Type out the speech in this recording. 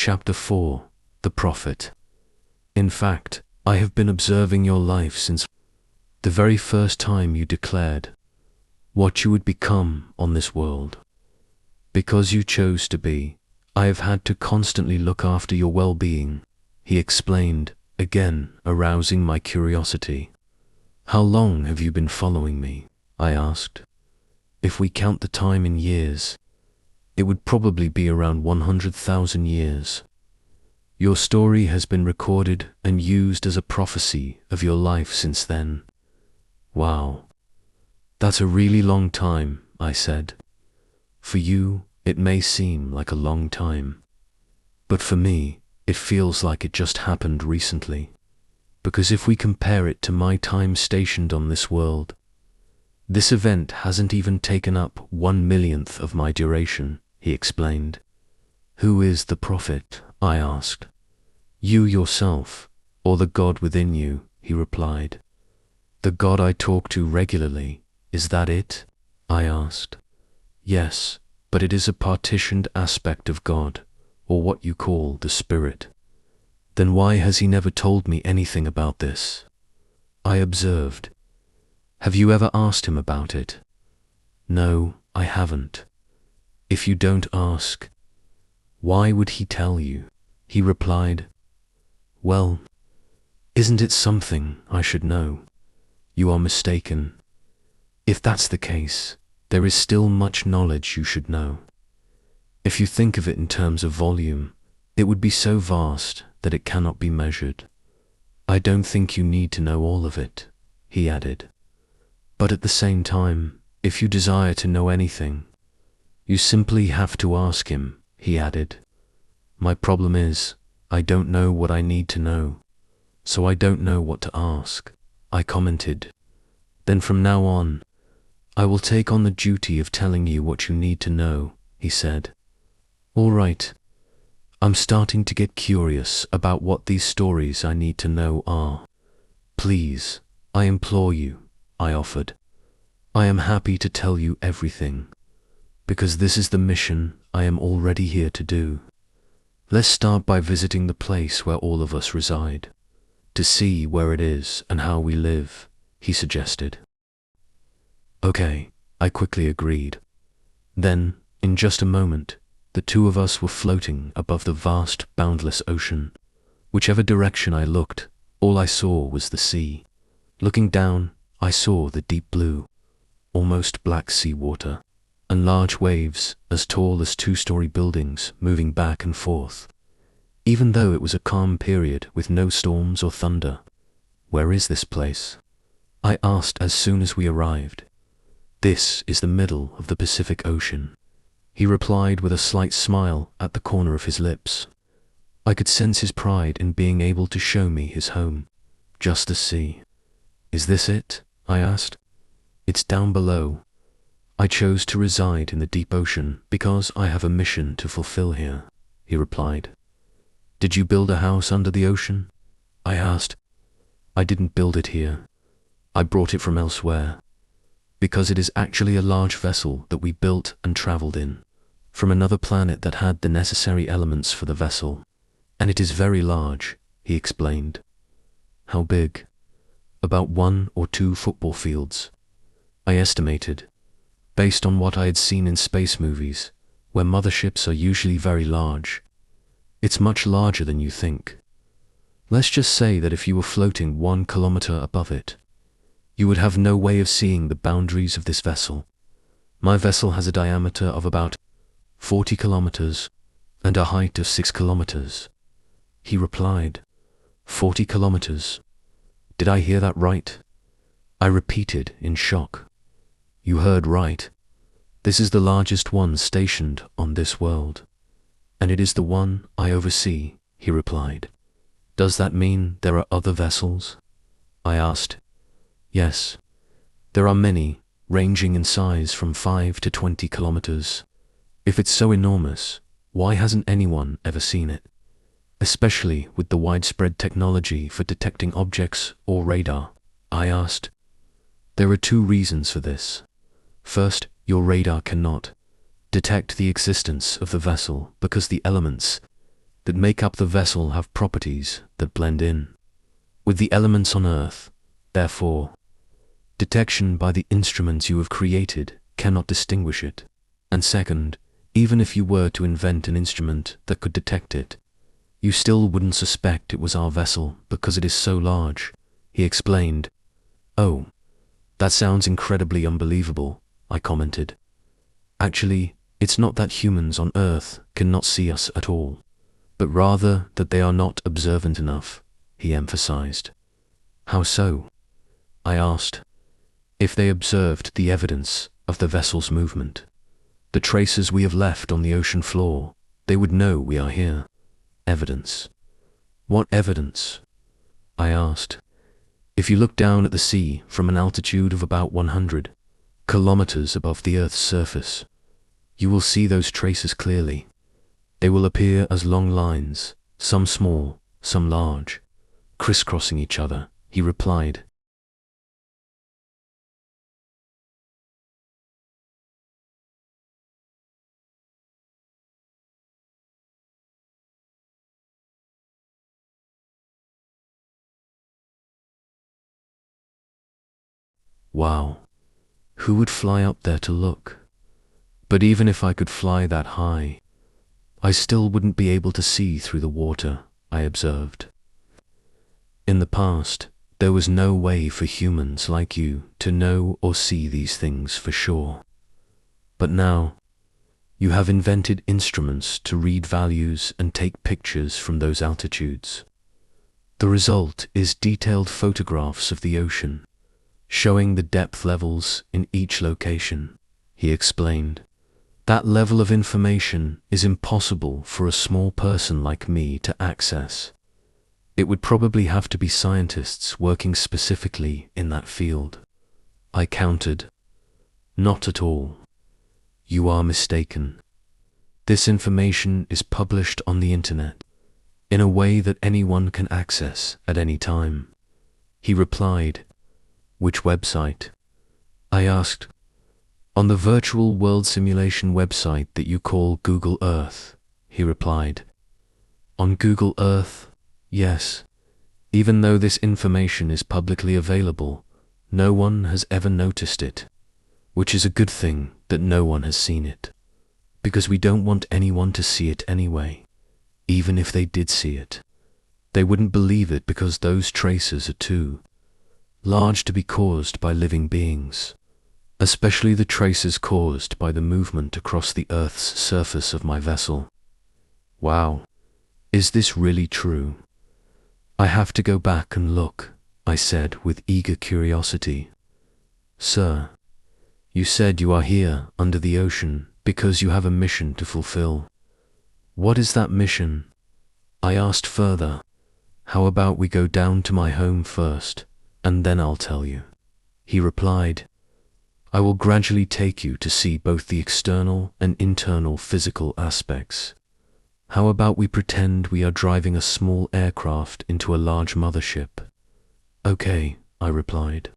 Chapter 4. The Prophet. In fact, I have been observing your life since the very first time you declared what you would become on this world. Because you chose to be, I have had to constantly look after your well-being, he explained, again arousing my curiosity. How long have you been following me? I asked. If we count the time in years, it would probably be around 100,000 years. Your story has been recorded and used as a prophecy of your life since then. Wow. That's a really long time, I said. For you, it may seem like a long time. But for me, it feels like it just happened recently. Because if we compare it to my time stationed on this world, this event hasn't even taken up 1/1,000,000th of my duration, he explained. Who is the prophet? I asked. You yourself, or the God within you, he replied. The God I talk to regularly, is that it? I asked. Yes, but it is a partitioned aspect of God, or what you call the Spirit. Then why has he never told me anything about this? I observed. Have you ever asked him about it? No, I haven't. If you don't ask, why would he tell you? He replied. Well, isn't it something I should know? You are mistaken. If that's the case, there is still much knowledge you should know. If you think of it in terms of volume, it would be so vast that it cannot be measured. I don't think you need to know all of it, he added. But at the same time, if you desire to know anything, you simply have to ask him, he added. My problem is, I don't know what I need to know, so I don't know what to ask, I commented. Then from now on, I will take on the duty of telling you what you need to know, he said. All right. I'm starting to get curious about what these stories I need to know are. Please, I implore you, I offered. I am happy to tell you everything, because this is the mission I am already here to do. Let's start by visiting the place where all of us reside, to see where it is and how we live, he suggested. Okay, I quickly agreed. Then, in just a moment, the two of us were floating above the vast, boundless ocean. Whichever direction I looked, all I saw was the sea. Looking down, I saw the deep blue, almost black sea water, and large waves as tall as 2-story buildings moving back and forth. Even though it was a calm period with no storms or thunder. Where is this place? I asked as soon as we arrived. This is the middle of the Pacific Ocean, he replied with a slight smile at the corner of his lips. I could sense his pride in being able to show me his home, just the sea. Is this it? I asked. It's down below. I chose to reside in the deep ocean because I have a mission to fulfill here, he replied. Did you build a house under the ocean? I asked. I didn't build it here. I brought it from elsewhere, because it is actually a large vessel that we built and traveled in, from another planet that had the necessary elements for the vessel. And it is very large, he explained. How big? About 1 or 2 football fields, I estimated, based on what I had seen in space movies, where motherships are usually very large. It's much larger than you think. Let's just say that if you were floating 1 kilometer above it, you would have no way of seeing the boundaries of this vessel. My vessel has a diameter of about 40 kilometers and a height of 6 kilometers. He replied, 40 kilometers. Did I hear that right? I repeated in shock. You heard right. This is the largest one stationed on this world, and it is the one I oversee, he replied. Does that mean there are other vessels? I asked. Yes, there are many, ranging in size from 5 to 20 kilometers. If it's so enormous, why hasn't anyone ever seen it? Especially with the widespread technology for detecting objects or radar, I asked. There are 2 reasons for this. First, your radar cannot detect the existence of the vessel because the elements that make up the vessel have properties that blend in with the elements on Earth. Therefore, detection by the instruments you have created cannot distinguish it. And second, even if you were to invent an instrument that could detect it, you still wouldn't suspect it was our vessel because it is so large, he explained. Oh, that sounds incredibly unbelievable, I commented. Actually, it's not that humans on Earth cannot see us at all, but rather that they are not observant enough, he emphasized. How so? I asked. If they observed the evidence of the vessel's movement, the traces we have left on the ocean floor, they would know we are here. Evidence. What evidence? I asked. If you look down at the sea from an altitude of about 100 kilometers above the Earth's surface, you will see those traces clearly. They will appear as long lines, some small, some large, crisscrossing each other, he replied. Wow, who would fly up there to look? But even if I could fly that high, I still wouldn't be able to see through the water, I observed. In the past, there was no way for humans like you to know or see these things for sure. But now, you have invented instruments to read values and take pictures from those altitudes. The result is detailed photographs of the ocean, showing the depth levels in each location, he explained. That level of information is impossible for a small person like me to access. It would probably have to be scientists working specifically in that field. I countered. Not at all. You are mistaken. This information is published on the internet in a way that anyone can access at any time. He replied. Which website? I asked. On the virtual world simulation website that you call Google Earth, he replied. On Google Earth, yes. Even though this information is publicly available, no one has ever noticed it, which is a good thing that no one has seen it, because we don't want anyone to see it anyway. Even if they did see it, they wouldn't believe it because those traces are too large to be caused by living beings, especially the traces caused by the movement across the Earth's surface of my vessel. Wow, is this really true? I have to go back and look, I said with eager curiosity. Sir, you said you are here under the ocean because you have a mission to fulfill. What is that mission? I asked further. How about we go down to my home first, and then I'll tell you. He replied. I will gradually take you to see both the external and internal physical aspects. How about we pretend we are driving a small aircraft into a large mothership? Okay, I replied.